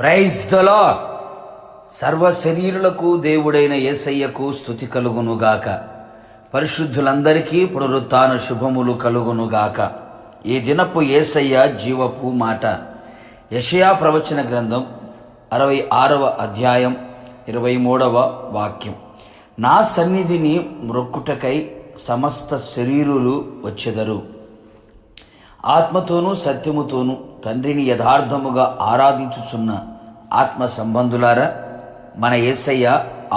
Praise the lord. సర్వ శరీరులకు దేవుడైన యేసయ్యకు స్తుతి కలుగునుగాక. పరిశుద్ధులందరికీ పునరుత్థాన శుభములు కలుగునుగాక. ఈ దినపు యేసయ్య జీవపు మాట. యెషయా ప్రవచన గ్రంథం 66వ అధ్యాయం 23వ వాక్యం. నా సన్నిధిని మ్రొక్కుటకై సమస్త శరీరులు వచ్చెదరు. ఆత్మతోనూ సత్యముతోనూ తండ్రిని యథార్థముగా ఆరాధించుచున్న ఆత్మ సంబంధులారా, మన యేసయ్య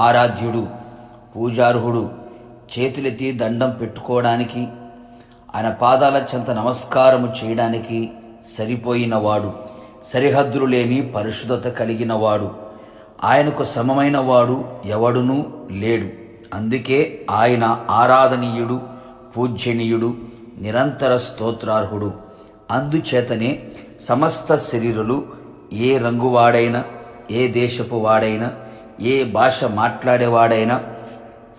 ఆరాధ్యుడు, పూజార్హుడు. చేతులెత్తి దండం పెట్టుకోవడానికి, ఆయన పాదాల చెంత నమస్కారము చేయడానికి సరిపోయినవాడు, సరిహద్దులు లేని పరిశుద్ధత కలిగినవాడు. ఆయనకు సమమైన వాడు ఎవడునూ లేడు. అందుకే ఆయన ఆరాధనీయుడు, పూజ్యనీయుడు, నిరంతర స్తోత్రార్హుడు. అందుచేతనే సమస్త శరీరులు, ఏ రంగువాడైనా, ఏ దేశపు వాడైనా, ఏ భాష మాట్లాడేవాడైనా,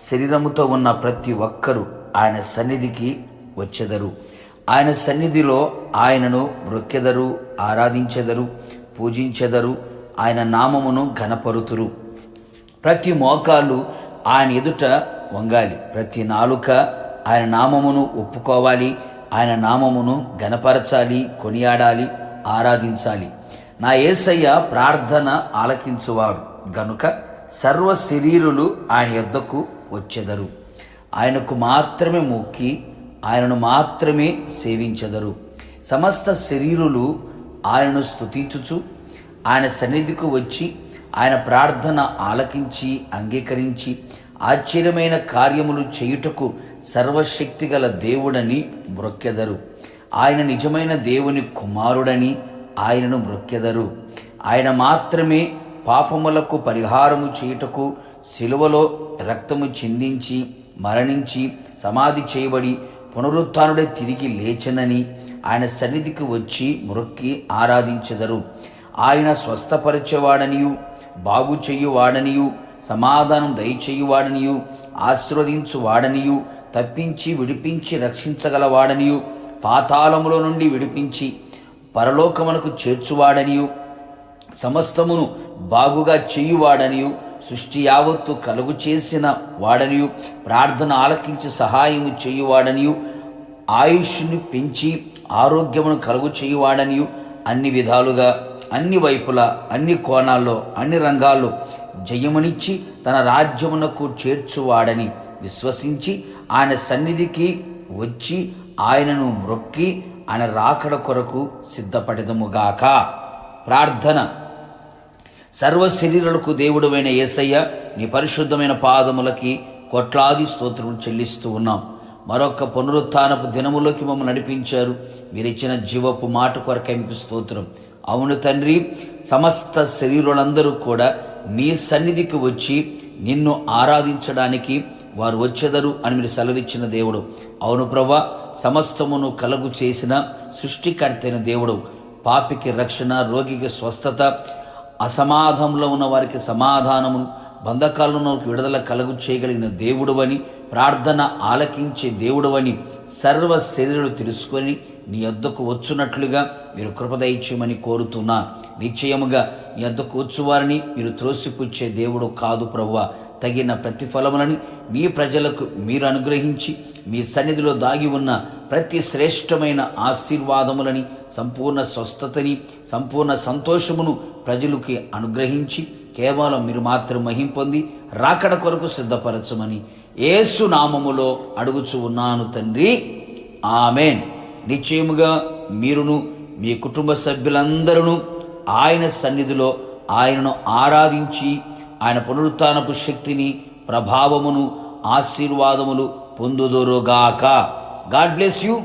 శరీరముతో ఉన్న ప్రతి ఒక్కరూ ఆయన సన్నిధికి వచ్చెదరు. ఆయన సన్నిధిలో ఆయనను మ్రొక్కెదరు, ఆరాధించెదరు, పూజించెదరు, ఆయన నామమును ఘనపరుతురు. ప్రతి మోకాలు ఆయన ఎదుట వంగాలి, ప్రతి నాలుక ఆయన నామమును ఒప్పుకోవాలి, ఆయన నామమును ఘనపరచాలి, కొనియాడాలి, ఆరాధించాలి. నా యేసయ్య ప్రార్థన ఆలకించువాడు గనుక సర్వ శరీరులు ఆయన యొద్దకు వచ్చెదరు. ఆయనకు మాత్రమే మొక్కి ఆయనను మాత్రమే సేవించెదరు. సమస్త శరీరులు ఆయనను స్తుతించుచు ఆయన సన్నిధికి వచ్చి ఆయన ప్రార్థన ఆలకించి అంగీకరించి ఆశ్చర్యమైన కార్యములు చేయుటకు సర్వశక్తిగల దేవుడని మ్రొక్కెదరు. ఆయన నిజమైన దేవుని కుమారుడని ఆయనను మ్రొక్కెదరు. ఆయన మాత్రమే పాపములకు పరిహారము చేయుటకు శిలువలో రక్తము చిందించి మరణించి సమాధి చేయబడి పునరుత్థానుడై తిరిగి లేచెనని ఆయన సన్నిధికి వచ్చి మ్రొక్కి ఆరాధించెదరు. ఆయన స్వస్థపరిచేవాడనియు, బాగు చేయువాడనియు, సమాధానం దయచేయువాడనియు, ఆశీర్వదించువాడనియు, తప్పించి విడిపించి రక్షించగలవాడనియు, పాతాళములో నుండి విడిపించి పరలోకమునకు చేర్చువాడనియు, సమస్తమును బాగుగా చేయువాడనియు, సృష్టి యావత్తు కలుగు చేసిన వాడనియు, ప్రార్థన ఆలకించి సహాయము చేయువాడనియు, ఆయుష్ని పెంచి ఆరోగ్యమును కలుగు చేయువాడనియు, అన్ని విధాలుగా, అన్ని వైపులా, అన్ని కోణాల్లో, అన్ని రంగాల్లో జయమునిచ్చి తన రాజ్యమునకు చేర్చువాడని విశ్వసించి ఆయన సన్నిధికి వచ్చి ఆయనను మ్రొక్కి ఆయన రాకడ కొరకు సిద్ధపడెదముగాక. ప్రార్థన. సర్వ శరీరులకు దేవుడమైన యేసయ్య, నీ పరిశుద్ధమైన పాదములకి కోట్లాది స్తోత్రం చెల్లిస్తూ ఉన్నాం. మరొక పునరుత్థానపు దినములోకి మమ్మల్ని నడిపించారు. మీరిచ్చిన జీవపు మాట కొరకై మీకు స్తోత్రం. అవును తండ్రి, సమస్త శరీరులందరూ కూడా నీ సన్నిధికి వచ్చి నిన్ను ఆరాధించడానికి వారు వచ్చెదరు అని మీరు సెలవిచ్చిన దేవుడు. అవును ప్రభా, సమస్తమును కలుగు చేసిన సృష్టికర్తైన దేవుడు. పాపికి రక్షణ, రోగికి స్వస్థత, అసమాధానంలో ఉన్న వారికి సమాధానము, బంధకాలను విడుదల కలుగు చేయగలిగిన దేవుడువని, ప్రార్థన ఆలకించే దేవుడువని సర్వ శరీరులు తెలుసుకొని నీ యొద్దకు వచ్చున్నట్లుగా మీరు కృపదయించమని కోరుతున్నా. నిశ్చయముగా నీ యొద్దకు వచ్చువారిని మీరు త్రోసిపుచ్చే దేవుడు కాదు ప్రభువా. తగిన ప్రతిఫలములని మీ ప్రజలకు మీరు అనుగ్రహించి మీ సన్నిధిలో దాగి ఉన్న ప్రతి శ్రేష్టమైన ఆశీర్వాదములని, సంపూర్ణ స్వస్థతని, సంపూర్ణ సంతోషమును ప్రజలకి అనుగ్రహించి కేవలం మీరు మాత్రం మహిం పొంది రాకడ కొరకు సిద్ధపరచమని యేసు నామములో అడుగుచు ఉన్నాను తండ్రి, ఆమెన్. నిశ్చయముగా మీరును మీ కుటుంబ సభ్యులందరూ ఆయన సన్నిధిలో ఆయనను ఆరాధించి ఆయన పునరుత్థానపు శక్తిని, ప్రభావమును, ఆశీర్వాదములు పొందుదురుగాక. God bless you.